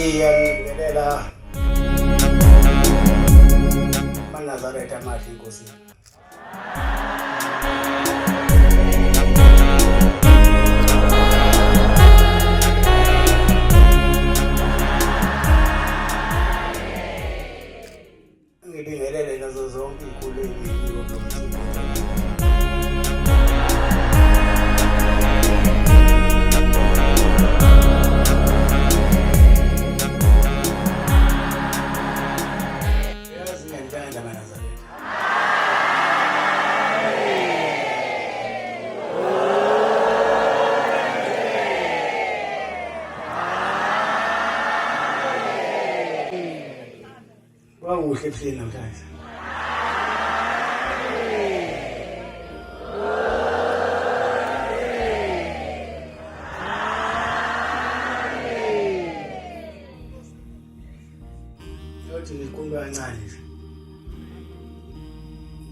Ngiyangibingelela Nazaretha Mahle Nkosi. Ngibingelele nazo zonke ikhulumi yomthimba. Wakuhle ebuhleni namhlanje. Yothi ngikhuluma kancane nje.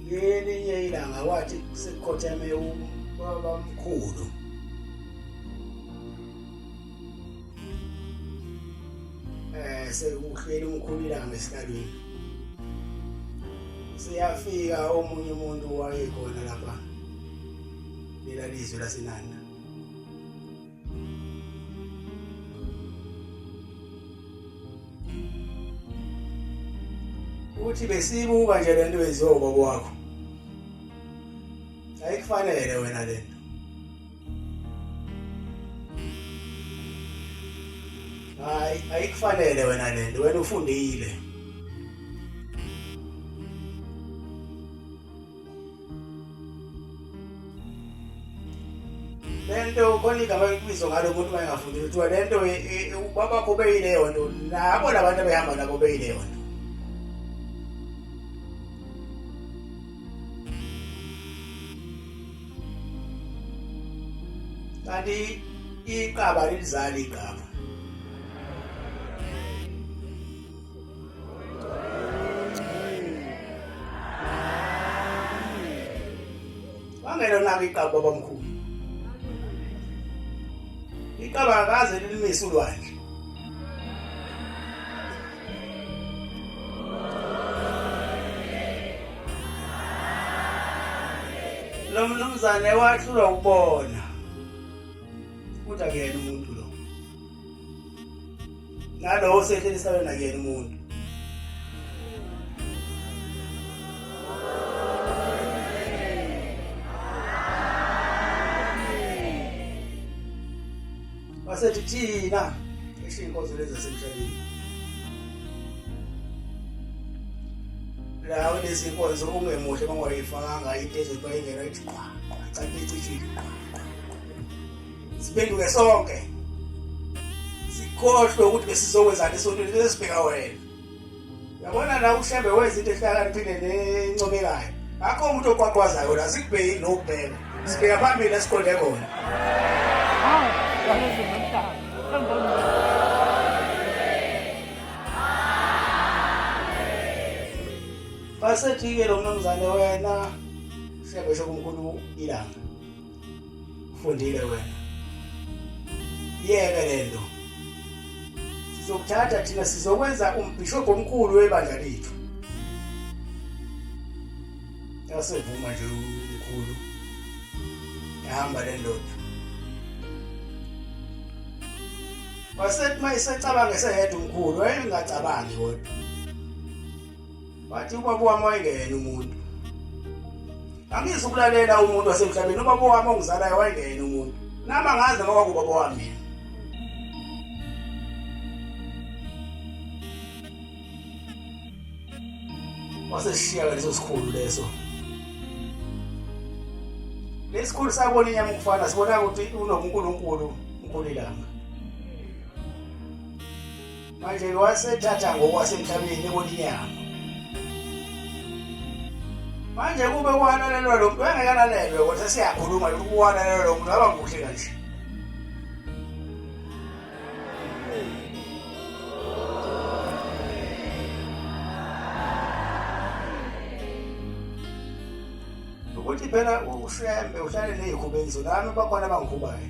Ngelinye ilanga wathi sekukhotheme ubabamkhulu. Sekuhleli umkhulu ilanga esikhalweni. Siyafika omunye umuntu wayekhona lapha lela lizwe laseNanda. Uthi besibuka nje lento yenziwa ubaba wakho. Ayikufanele wena lento. Ayikufanele wena lento, wena ufundile. Lento khona igama elibizwa ngalo umuntu mayengafundile kuthiwa lento ubaba wakho beyileyo nto, nabo labantu abehamba nabo beyileyo nto. Kanti iqaba lizala igama. Wangelo nalo iqaba babamkhulu. Iqaba akaze limise ulwandle. Lo mnumzane wahlulwa ukubona. Kuthi akuyena umuntu lo. Nalo sehleli sabe nakuyena umuntu. Wasethi thina eshinkozo lezi zasemhlabeni. Lawo lezi inkonzo ungemuhle mangwayifakanga into ezobayingena ithi qwa canti icishile. Siphenduke sonke. Sikhohlwe ukuthi besizokwenzana esontweni lesibheka wena. Yabona la ushembe wenza into ehlakaniphile nencomekayo. Akho umuntu oqwaqwazayo la sikubheki nokubheka. Sibheka phambili esiqonde khona. Basethi-ke lo mnumzane wena shembe shokumkhulu ilanga. Ufundile wena. Yeke lento. Sizokuthatha thina sizokwenza umbhishobhi omkhulu webandla lethu. Yasevuma nje umkhulu. Yahamba le ndoda. Wasethi mayisecabanga eseyedwa umkhulu, wayengacabangi kodwa. Bathi ubaba wami wayengena umuntu. Angizukulalela umuntu wasemhlabeni, ubaba wami ongizalayo wayengena umuntu. Nama ngazi ngoba kubaba wami. Waseshiya leso sikhulu leso. Lesikhulu sabona inyama ukufana, sibona ukuthi unonkulunkulu unkulilanga. Manje wasethatha ngokwasemhlabeni eboninyama. Manje kube kuhanalelwa lo muntu engekanalelwe kodwa siyakhuluma ukuhanalelwa lo muntu abanguhle kanje. Ukuthi phela ushembe uhlale nezikhubenzo nami bakhona abangikhubayo.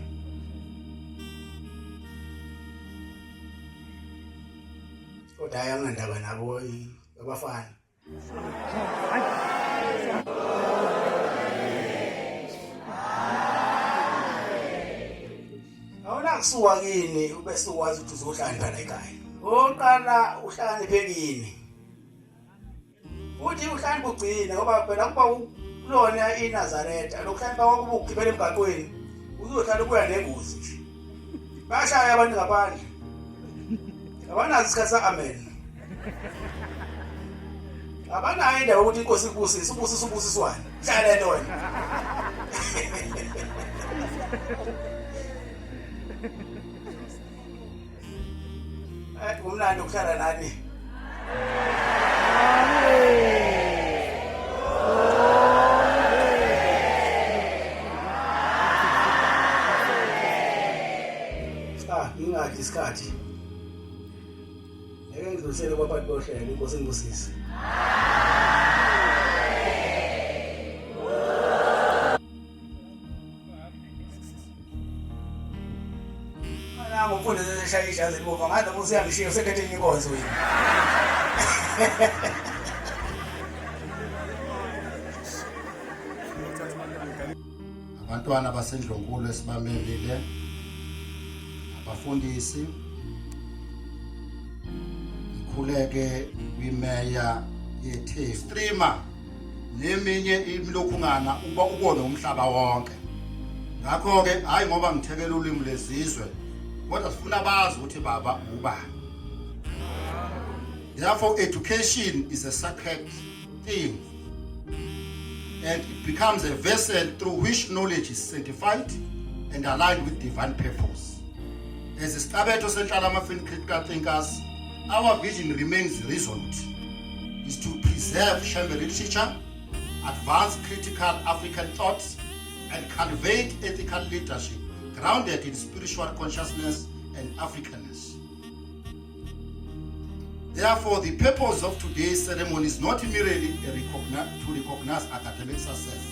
kodwa hayi anginandaba nabo abafana. Awuna kusuka kini ube sukwazi ukuthi uzohlala la ekhaya. Oqala uhlakaniphe kini. Uthi uhlala ugcina ngoba phela kuba ulona iNazaretha lokuhlala kwakuba ukugibela emgaqweni uzohlala kuya nengozi nje. Bashaya abantu ngaphandle. Abanazi isikhathi amen. Abanayo indawo ukuthi inkosi ibusise ubusiswane. Hlala lona. Umlando ukuhlala nani? Ingathi isikhathi. Ngeke ngidlulisele kwabantu bohlelo inkosi ngibusise. Ngomfundo seshaya ijazi libomva ngathi umusi yangishiya usekhethe inkonzo wena. Abantwana basendlonkulu esibamemile, abafundisi, ikhuleke kwimeya yeTheku, streamer neminye imilokhungana uba ukone umhlaba wonke. Ngakho ke hayi ngoba ngithekela ulimi lezizwe kodwa sifuna bazi ukuthi baba ubani. Therefore education is a sacred thing and it becomes a vessel through which knowledge is sanctified and aligned with divine purpose. As isicabetho senhlala ama-African critical thinkers, our vision remains reasoned, is to preserve Shembe literature, advance critical African thoughts, and cultivate ethical leadership grounded in spiritual consciousness and Africanness. Therefore, the purpose of today's ceremony is not merely to recognize academic success,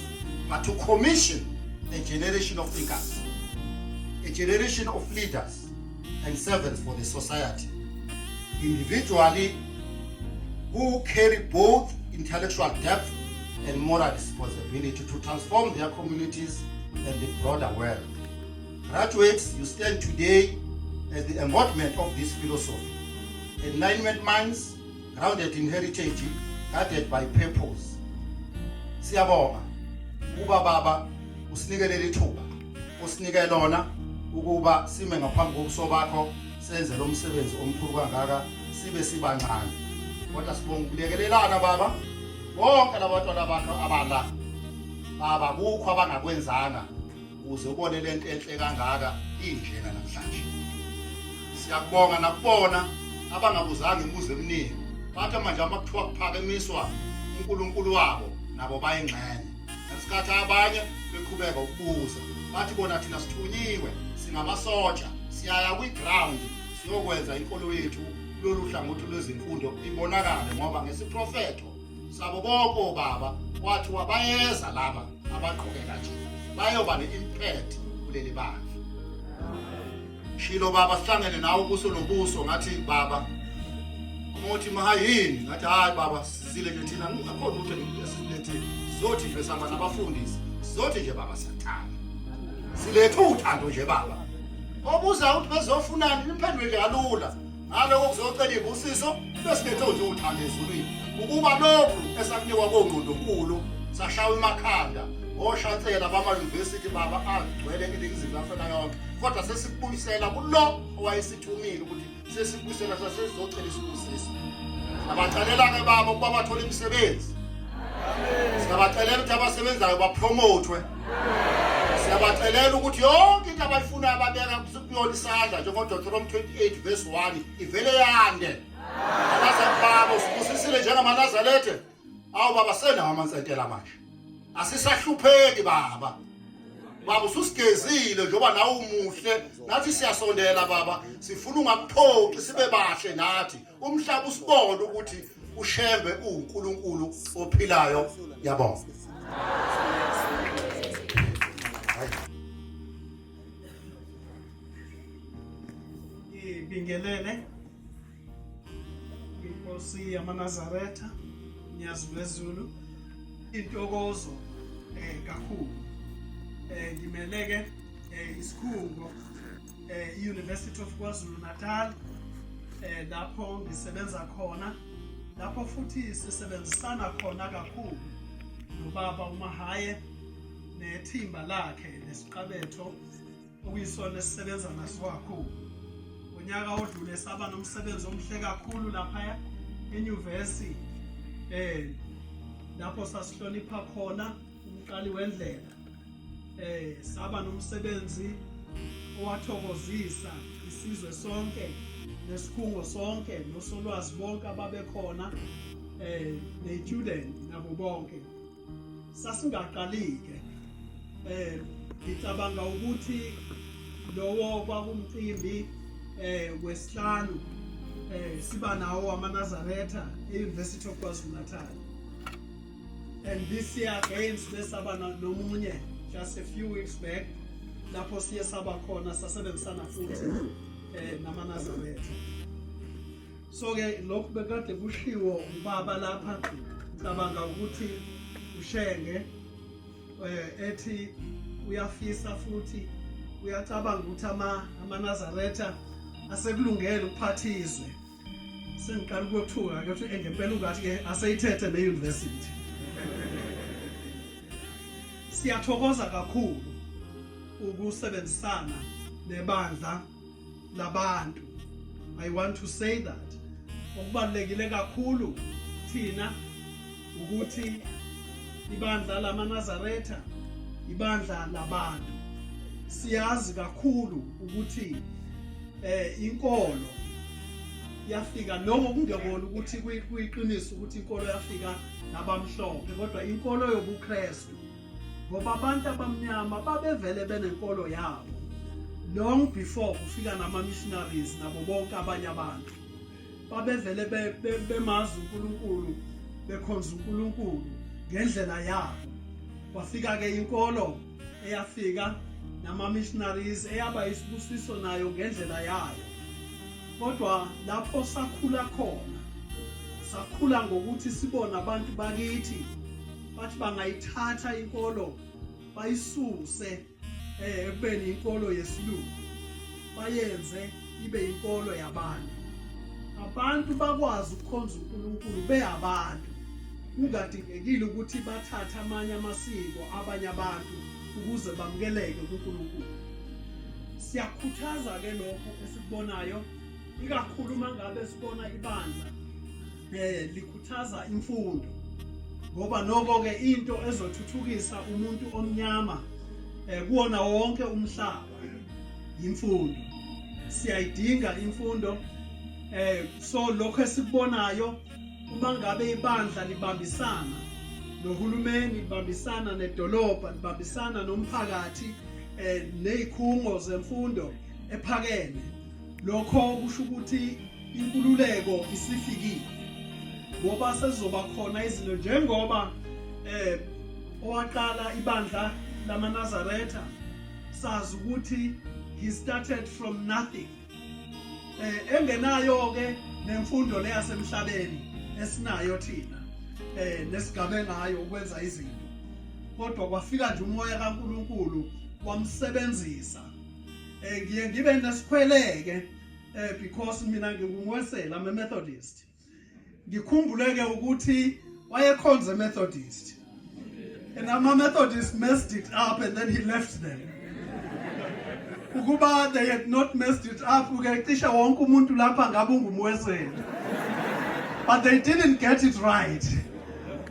but to commission a generation of thinkers, a generation of leaders and servants for the society, individually who carry both intellectual depth and moral responsibility to transform their communities and the broader world. Graduates, you stand today as the embodiment of this philosophy. Enlightenment minds, grounded in heritage, guided by purpose. Siyabonga, uba baba usinikele ithuba, usinike lona ukuba sime ngaphambi kobuso bakho senze lo msebenzi omkhulu kangaka sibe sibancane. Kodwa sibonga ukulekelelana baba, bonke labantwana bakho abala. Baba kukho abangakwenzanga ukuze ubone lento enhle kangaka injena namhlanje. Siyakubonga nakubona abangabuzanga imibuzo eminingi. Bathi manje amakuthiwa kuphakemiswa uNkulunkulu wabo nabo bayingxenye. Ngesikhathi abanye beqhubeka ukubuza. Bathi bona thina sithunyiwe singamasotsha siyaya kwi-ground siyokwenza inkolo yethu lolu hlangothi lwezimfundo ibonakale ngoba ngesiprofeto sabo bonke baba wathi wabayeza laba abaqhubeka nje bayoba ne-impact kuleli bandla. Shilo baba sihlangene nawe ubuso nobuso ngathi baba umuthi mahayini ngathi hayi baba sizile nje thina ngakhona ukuthi esilethe zothi nje samba nabafundisi zothi nje baba siyathanda silethe uthando nje baba obuza ukuthi bezofunani imphendwe nje kalula ngaloko kuzocela ibusiso bese lethe nje uthando ezulwini ukuba lokhu esakunikwa koNgqondonkulu sashawa emakhanda oshansela bama-university baba agcwele iningizimu Afrika yonke kodwa sesikubuyisela kulo owayesithumile ukuthi sesikubuyisela sasezocela isibusiso. Abacalela-ke baba ukuba bathole imisebenzi. Siyabacelela ukuthi abasebenzayo bapromotwe. Siyabacelela ukuthi yonke into abayifunayo babeka kuyona isandla njengoDeuteronomy 28 verse 1 ivele yande. Baba usibusisile njengamanazaretha. Awu baba senawo amansentela manje. Asisahlupheki baba. Baba ususigezile njengoba nawe umuhle nathi siyasondela baba sifuna ungakuphoqi sibe bahle nathi umhlaba usibone ukuthi uShembe uNkulunkulu ophilayo. Yabonga. Ibingelele Nkosi yamaNazaretha niyazulezulu intokozo kakhulu ngimeleke isikhungo University of KwaZulu-Natal lapho ngisebenza khona lapho futhi sisebenzisana khona kakhulu nobaba uMahaye nethimba lakhe lesiqabetho okuyisona esisebenza naso kakhulu. Ngonyaka odlule saba nomsebenzi omhle kakhulu lapha enyuvesi lapho sasihlonipha khona umqali wendlela saba nomsebenzi owathokozisa isizwe sonke nesikhungo sonke nosolwazi bonke ababe khona ne-student nabo bonke sasingaqalike ngicabanga ukuthi lowo kwakumcimbi wesihlanu siba nawo amaNazaretha e-University of KwaZulu-Natal, and this year again sibesaba nomunye just a few weeks back lapho siye saba khona sasebenzisana futhi namaNazaretha. So ke lokhu bekade kushiwo ubaba lapha ngicabanga ukuthi uShenge ethi uyafisa futhi uyacabanga ukuthi amaNazaretha asekulungele ukuphathizwe. Sengiqala ukuthuka ke ukuthi ngempela ungathi ke aseyithethe ne-university. Siyathokoza kakhulu ukusebenzisana nebandla labantu. I want to say that okubalekile kakhulu thina ukuthi ibandla lamaNazaretha ibandla labantu. Siyazi kakhulu ukuthi inkolo yafika noma kungekona ukuthi kuyiqiniso ukuthi inkolo yafika nabamhlophe kodwa inkolo yobuKristu ngoba abantu abamnyama babevele benenkolo yabo long before kufika nama-missionaries nabo bonke abanye abantu babevele bemazi uNkulunkulu bekhonza uNkulunkulu ngendlela yabo. Kwafika ke inkolo eyafika nama-missionaries eyaba isibusiso nayo ngendlela yayo. Kodwa lapho sakhula khona sakhula ngokuthi sibona abantu bakithi bathi bangayithatha inkolo bayisuse ekubeni inkolo yesilungu bayenze ibe inkolo yabantu. Abantu bakwazi ukukhonza uNkulunkulu beyabantu kungadingekile ukuthi bathathe amanye amasiko abanye abantu ukuze bamukeleke kuNkulunkulu. Siyakhuthaza ke lokho esikubonayo ikakhulu mangabe sibona ibandla likhuthaza imfundo ngoba noko ke into ezothuthukisa umuntu omnyama kuona wonke umhlaba imfundo. Siyayidinga imfundo so lokho esikubonayo uma ngabe ibandla libambisana nohulumeni libambisana nedolobha libambisana nomphakathi nezikhungo zemfundo ephakeme lokho kusho ukuthi inkululeko isifikile ngoba sezoba khona izinto njengoba owaqala ibandla lamaNazaretha sazi ukuthi he started from nothing engenayo ke nemfundo leyasemhlabeni esinayo thina nesigabe ngayo ukwenza izinto kodwa kwafika nje umoya kaNkulunkulu wamsebenzisa. Ngiye ngibe nesikhweleke because mina ngingumwesela I'm a Methodist. Ngikhumbuleke ukuthi wayekhonza Methodist and ama-Methodist messed it up and then he left them. Ukuba they had not messed it up ukecisha wonke umuntu lapha ngabe ungumwesela. But they didn't get it right.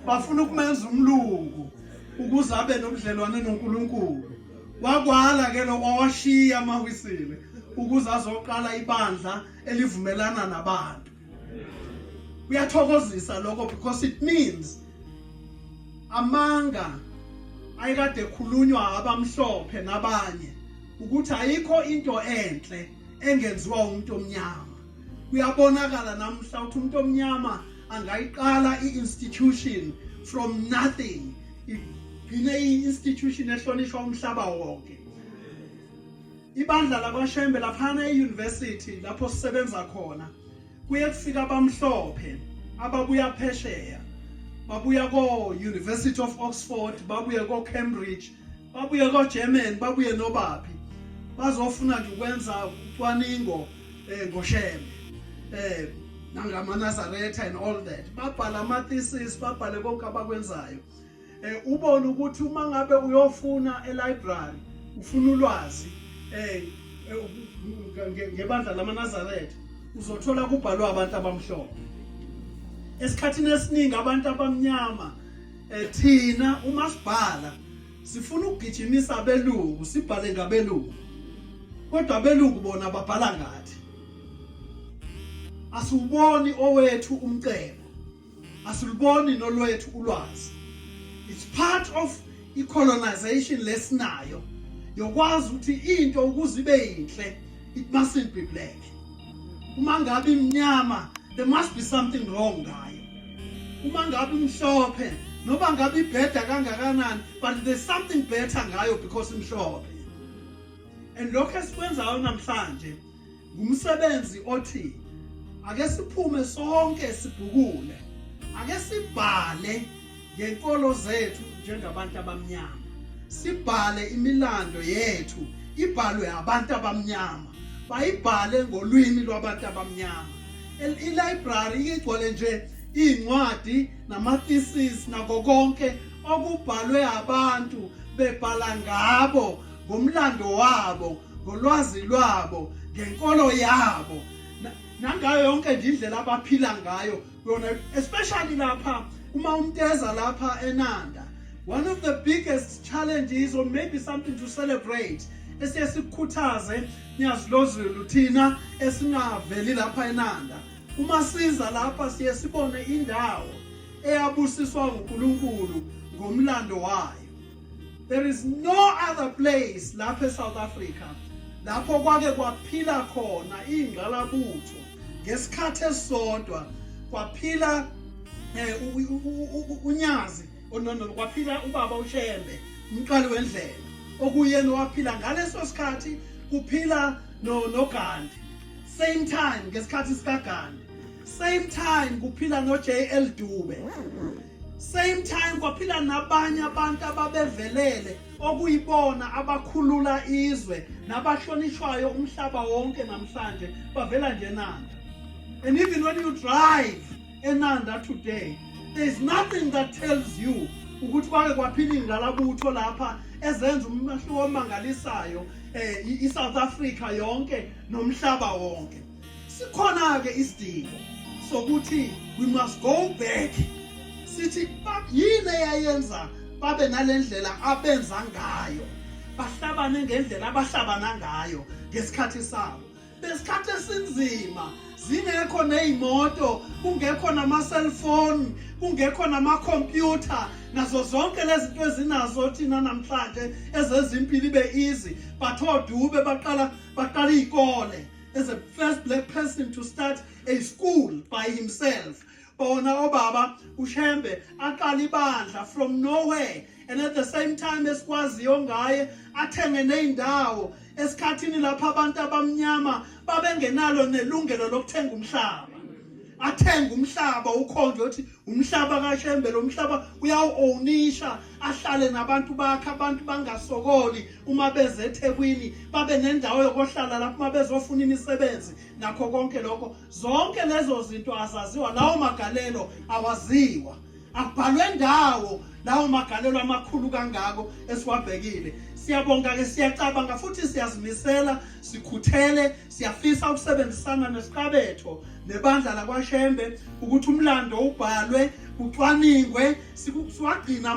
Bafuna ukumenza umlungu ukuze abe nobudlelwane noNkulunkulu. Wakwala ke lo wawashiya amawisile ukuze azoqala ibandla elivumelana nabantu. Kuyathokozisa lokho because it means amanga ayikade khulunywa abamhlophe nabanye ukuthi ayikho into enhle engenziwa umuntu omnyama. Kuyabonakala namhla ukuthi umuntu omnyama angayiqala i-institution from nothing. Igcine i-institution ehlonishwa umhlaba wonke. Ibandla labaShembe laphana e-university lapho sisebenza khona kuye kufika abamhlophe ababuya phesheya, babuya ko University of Oxford, babuya ko Cambridge, babuya ko German, babuya nobaphi bazofuna nje ukwenza ucwaningo ngosheme nangamaNazaretha and all that. Babhala ama thesis, babhale konke abakwenzayo. Ubone ukuthi uma ngabe uyofuna e-library ufuna ulwazi ngebandla lamaNazaretha uzothola kubhalwa abantu abamhlophe. Esikhathini esiningi abantu abamnyama thina uma sibhala sifuna ukugijimisa abelungu, sibhale ngabelungu. Kodwa abelungu bona babhala ngathi. Asuboni owethu umcebo. Asuluboni nolwethu ulwazi. It's part of colonization lesinayo. Yokwazi ukuthi into ukuze ibe yinhle, it mustn't be black. Uma ngabe imnyama, there must be something wrong ngayo. Uma ngabe imhlophe, noba ngabe ibheda kangakanani, but there's something better ngayo because imhlophe. And lokho esikwenzayo namhlanje ngumsebenzi othi ake siphume sonke sibhukule. Ake sibhale ngenkolo zethu njengabantu abamnyama. Sibhale imilando yethu ibhalwe abantu abamnyama. Bayibhale ngolwimi lwabantu abamnyama. I-library igcwele nje incwadi nama-thesis nako konke okubhalwe abantu bebhala ngabo, ngomlando wabo, ngolwazi lwabo, ngenkolo yabo, nangayo yonke nje indlela abaphila ngayo. Especially lapha uma umteza lapha eNanda, one of the biggest challenges, or maybe something to celebrate, esiyasikhuthaze niyazilozulu thina esingaveli lapha eNanda. Uma siza lapha siye sibone indawo eyabusiswa nguNkulunkulu ngomlando wayo. There is no other place lapha eSouth Africa lapho kwake kwaphila khona ingqalabutho ngesikhathi esodwa, kwaphila uNyazi kwaphila ubaba uShembe umqali wendlela okuyena waphila ngaleso sikhathi, kuphila noGandhi same time ngesikhathi sikaGandhi, same time kuphila noJL Dube, same time kwaphila nabanye abantu ababevelele okuyibona abakhulula izwe nabahlonishwayo umhlaba wonke namhlanje bavela nje eNanda. And even when you drive eNanda today, there is nothing that tells you ukuthi kwake kwaphila ingqalabutho lapha ezenza umahluko omangalisayo iSouth Africa yonke nomhlaba wonke. Sikhona ke isidingo sokuthi we must go back. Sithi yini eyayenza babe nalendlela abenza ngayo, bahlabane ngendlela abahlabana ngayo ngesikhathi sabo. Besikhathi esinzima, zingekho nezimoto, kungekho nama cellphone, kungekho nama computer, nazo zonke lezi zinto ezinazo thina namhlanje ezezimpilo ibe easy. But oDube baqala ikole as a first black person to start a school by himself. Bona obaba uShembe aqala ibandla from nowhere, and at the same time esikwaziyo ngaye athenge neindawo esikhathini lapha abantu abamnyama babengenalo nelungelo lokuthenga umhlaba. Athenga umhlaba ukhonje uthi umhlaba kaShembe, lo mhlaba uyawu-ownisha, ahlale nabantu bakhe, abantu bangasokoli uma beze eThekwini, babe nendawo yokuhlala lapho uma bezofuna imisebenzi nakho konke lokho. Zonke lezo zinto azaziwa, lawo magalelo awaziwa, akubhalwe ndawo lawo magalelo amakhulu kangako esiwabhekile. Siyabonga ke, siyacabanga futhi siyazimisela, sikhuthele, siyafisa ukusebenzisana nesiqabetho nebandla lakwaShembe ukuthi umlando ubhalwe, ucwaningwe, siwagcina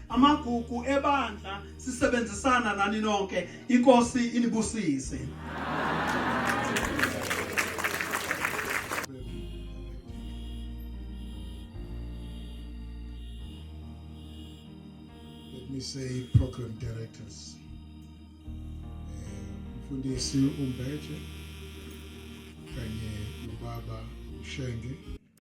amagugu ebandla, sisebenzisana nani nonke. Inkosi inibusise. Let me say program directors. Mfundisi Umbeje kanye nobaba uShenge